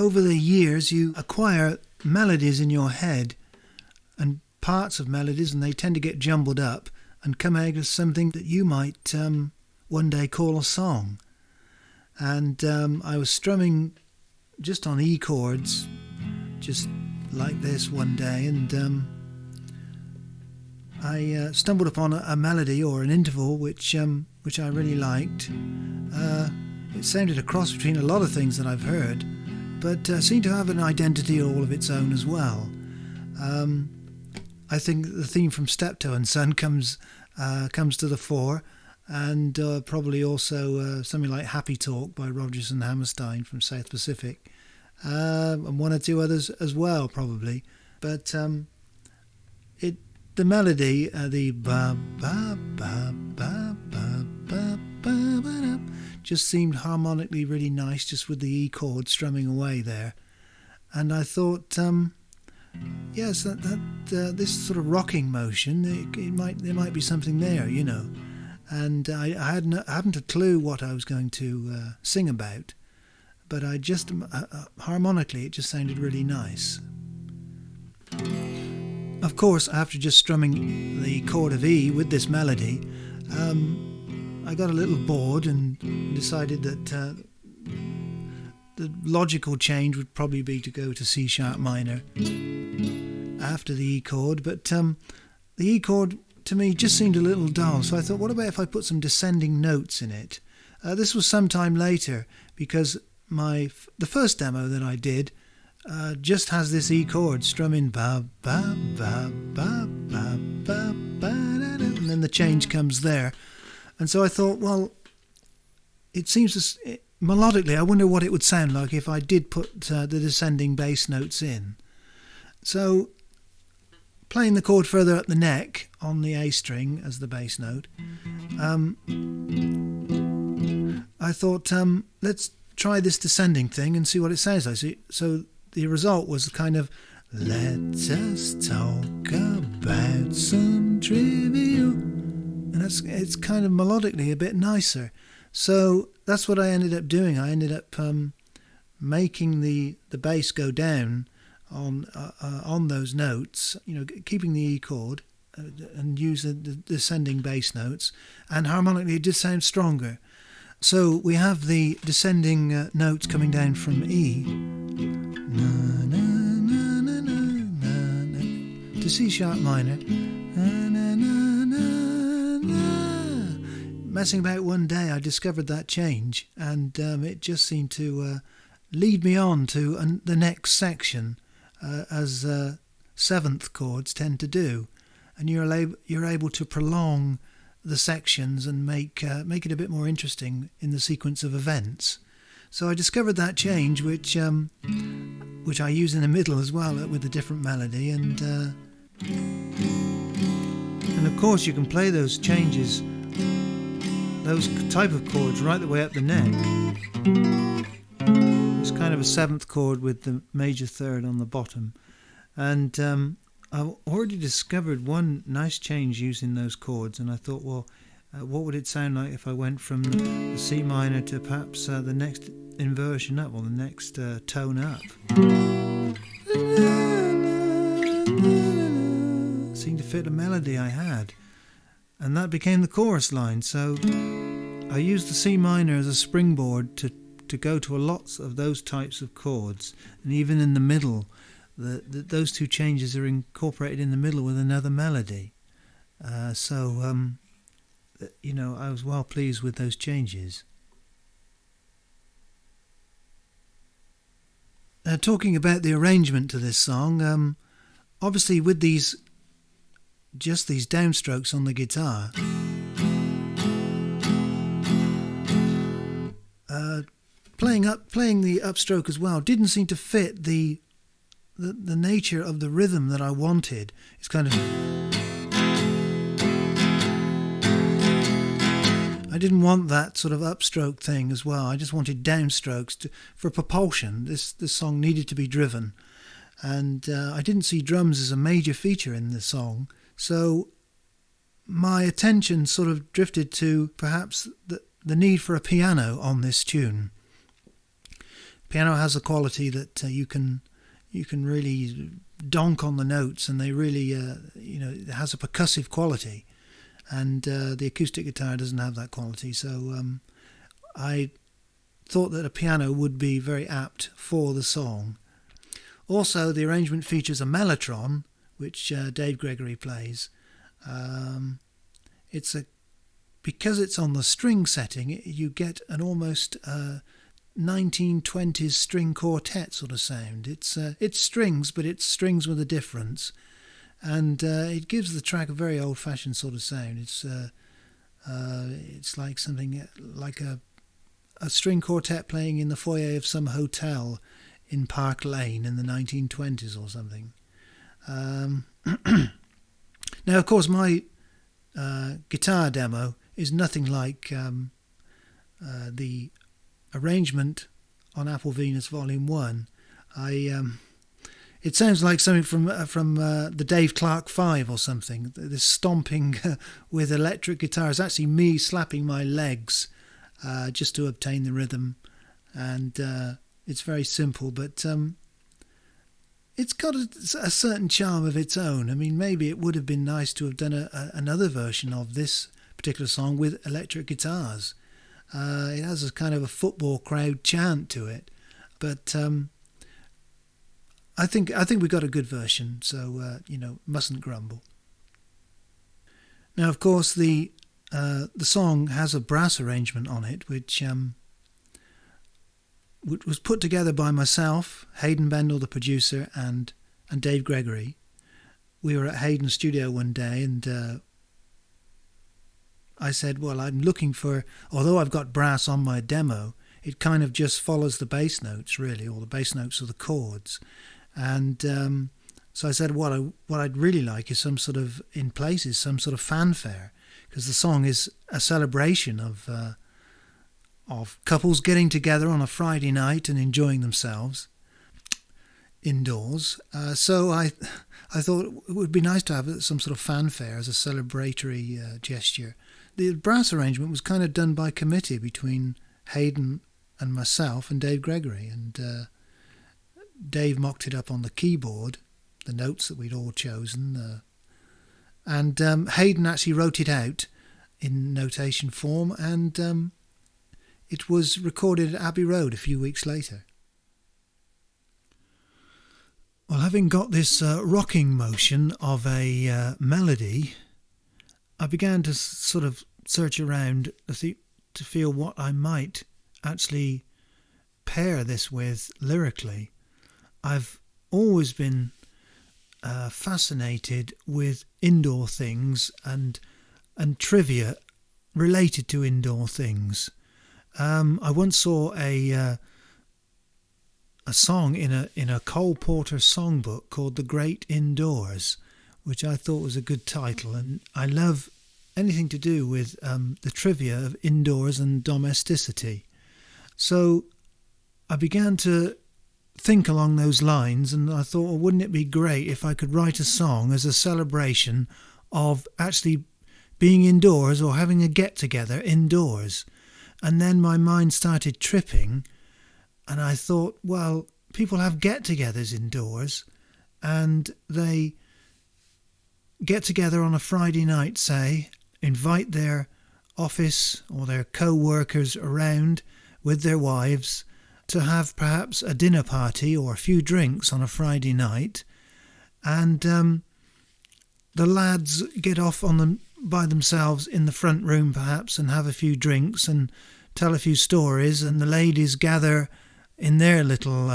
over the years you acquire melodies in your head and parts of melodies, and they tend to get jumbled up and come out as something that you might one day call a song. And I was strumming just on E chords, just like this one day, and I stumbled upon a melody or an interval which I really liked. It sounded a cross between a lot of things that I've heard, but seemed to have an identity all of its own as well. I think the theme from Steptoe and Son comes to the fore, and probably also something like Happy Talk by Rodgers and Hammerstein from South Pacific, and one or two others as well probably. But the melody, the ba ba ba ba ba ba ba ba, just seemed harmonically really nice, just with the E chord strumming away there. And I thought, yes, that this sort of rocking motion, there might be something there, you know. And I hadn't a clue what I was going to sing about, but I just harmonically it just sounded really nice. Of course, after just strumming the chord of E with this melody, I got a little bored and decided that the logical change would probably be to go to C sharp minor after the E chord, but the E chord to me just seemed a little dull, so I thought, what about if I put some descending notes in it? This was some time later, because the first demo that I did just has this E chord strumming ba ba ba ba ba ba ba, and then the change comes there. And so I thought, well, it seems melodically, I wonder what it would sound like if I did put the descending bass notes in. So playing the chord further up the neck on the A string as the bass note, I thought, let's try this descending thing and see what it sounds like. So the result was kind of, let us talk about some trivial, and it's kind of melodically a bit nicer. So that's what I ended up doing. I ended up making the bass go down on those notes, you know, keeping the E chord and use the descending bass notes, and harmonically it did sound stronger. So we have the descending notes coming down from E na, na, na, na, na, na, na, to C sharp minor. Na, na, na, na, na. Messing about one day, I discovered that change, and it just seemed to lead me on to the next section, as seventh chords tend to do, and you're able to prolong the sections and make it a bit more interesting in the sequence of events. So I discovered that change, which I use in the middle as well with a different melody, and of course you can play those changes, those type of chords, right the way up the neck. It's kind of a seventh chord with the major third on the bottom, and I've already discovered one nice change using those chords, and I thought, well, what would it sound like if I went from the C minor to perhaps the next inversion up, or the next tone up? Seemed to fit the melody I had, and that became the chorus line. So I used the C minor as a springboard to go to lots of those types of chords, and even in the middle, those two changes are incorporated in the middle with another melody. So you know, I was well pleased with those changes. Talking about the arrangement to this song, obviously with these downstrokes on the guitar, playing the upstroke as well didn't seem to fit the nature of the rhythm that I wanted. It's kind of, I didn't want that sort of upstroke thing as well. I just wanted downstrokes for propulsion. This song needed to be driven, and I didn't see drums as a major feature in the song, so my attention sort of drifted to perhaps the need for a piano on this tune. Piano has a quality that you can really donk on the notes, and they really, it has a percussive quality. And the acoustic guitar doesn't have that quality. So I thought that a piano would be very apt for the song. Also, the arrangement features a mellotron, which Dave Gregory plays. Because it's on the string setting, you get an almost 1920s string quartet sort of sound. It's strings, but it's strings with a difference, and it gives the track a very old-fashioned sort of sound. It's like something like a string quartet playing in the foyer of some hotel in Park Lane in the 1920s or something. Now, of course, my guitar demo is nothing like the arrangement on Apple Venus Volume 1. It sounds like something from the Dave Clark 5 or something. This stomping with electric guitar is actually me slapping my legs just to obtain the rhythm, and it's very simple, but it's got a certain charm of its own. I mean, maybe it would have been nice to have done another version of this particular song with electric guitars. It has a kind of a football crowd chant to it, but I think we got a good version, so mustn't grumble. Now, of course, the song has a brass arrangement on it, which was put together by myself, Hayden Bendel, the producer, and Dave Gregory. We were at Hayden's studio one day, and I said, well, I'm looking for, although I've got brass on my demo, it kind of just follows the bass notes, really, or the bass notes of the chords. And so I said, what I'd really like is some sort of fanfare, because the song is a celebration of couples getting together on a Friday night and enjoying themselves indoors. So I thought it would be nice to have some sort of fanfare as a celebratory gesture. The brass arrangement was kind of done by committee between Hayden and myself and Dave Gregory, and Dave mocked it up on the keyboard, the notes that we'd all chosen, and Hayden actually wrote it out in notation form, and it was recorded at Abbey Road a few weeks later. Well, having got this rocking motion of a melody, I began to sort of search around to feel what I might actually pair this with lyrically. I've always been fascinated with indoor things and trivia related to indoor things. I once saw a song in a Cole Porter songbook called The Great Indoors, which I thought was a good title, and I love anything to do with the trivia of indoors and domesticity. So I began to think along those lines, and I thought, well, wouldn't it be great if I could write a song as a celebration of actually being indoors or having a get-together indoors? And then my mind started tripping, and I thought, well, people have get-togethers indoors, and they get together on a Friday night, say, invite their office or their co-workers around with their wives to have perhaps a dinner party or a few drinks on a Friday night, and the lads get off by themselves in the front room perhaps and have a few drinks and tell a few stories, and the ladies gather in their little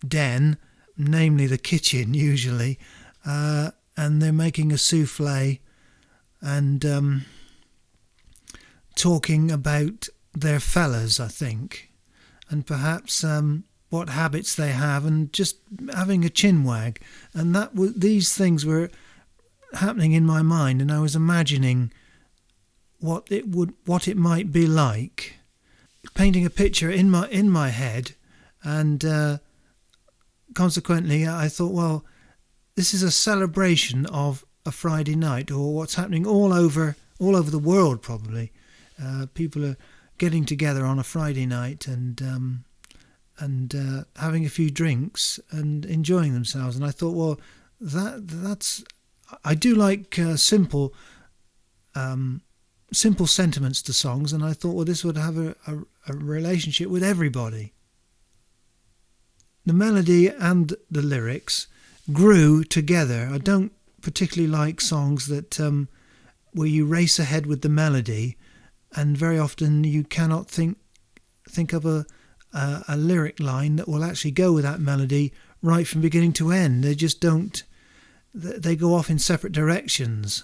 den, namely the kitchen usually, and they're making a souffle and talking about their fellas, I think, and perhaps what habits they have, and just having a chinwag. And these things were happening in my mind, and I was imagining what it might be like, painting a picture in my head, and consequently I thought, well, this is a celebration of a Friday night, or what's happening all over the world probably. People are getting together on a Friday night and having a few drinks and enjoying themselves. And I thought, well, that's I do like simple sentiments to songs, and I thought, well, this would have a relationship with everybody. The melody and the lyrics grew together. I don't particularly like songs that where you race ahead with the melody, and very often you cannot think of a lyric line that will actually go with that melody right from beginning to end. They just don't. They go off in separate directions.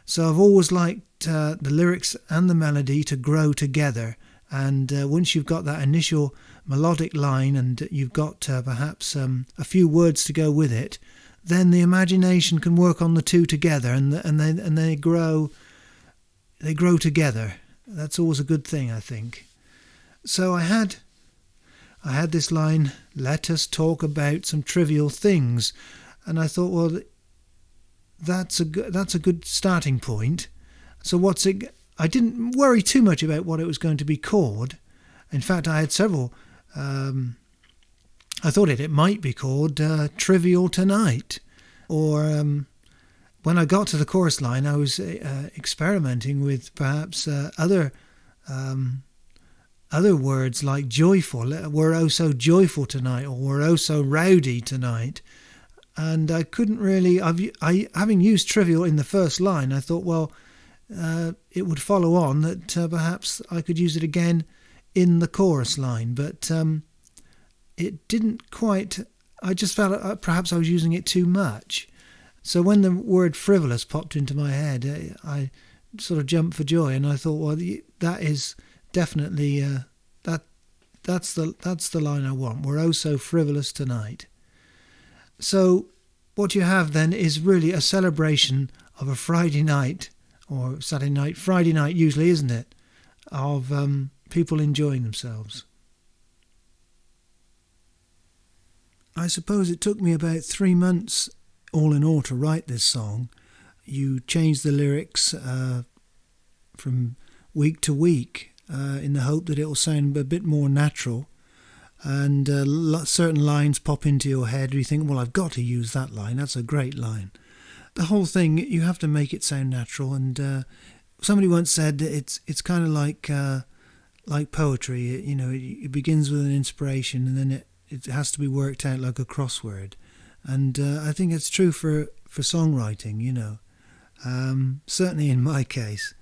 So I've always liked the lyrics and the melody to grow together. And once you've got that initial melodic line and you've got perhaps a few words to go with it, then the imagination can work on the two together, and they grow together. That's always a good thing, I think. So I had this line, "Let us talk about some trivial things," and I thought, well, that's a good starting point. So what's it? I didn't worry too much about what it was going to be called. In fact, I had several. I thought it might be called "Trivial Tonight," or when I got to the chorus line, I was experimenting with perhaps other words like joyful. "We're oh so joyful tonight," or "We're oh so rowdy tonight." And I couldn't really. Having used trivial in the first line, I thought, well, it would follow on that perhaps I could use it again in the chorus line, but it didn't quite. I just felt perhaps I was using it too much. So when the word frivolous popped into my head, I sort of jumped for joy, and I thought, well, that is definitely that's the line I want. "We're oh so frivolous tonight." So what you have then is really a celebration of a Friday night, or Saturday night, Friday night usually, isn't it, of people enjoying themselves. I suppose it took me about 3 months all in all to write this song. You change the lyrics from week to week in the hope that it will sound a bit more natural, and certain lines pop into your head. You think, well, I've got to use that line, that's a great line. The whole thing, you have to make it sound natural, and somebody once said it's kind of like poetry. It begins with an inspiration, and then it has to be worked out like a crossword. And I think it's true for songwriting, certainly in my case.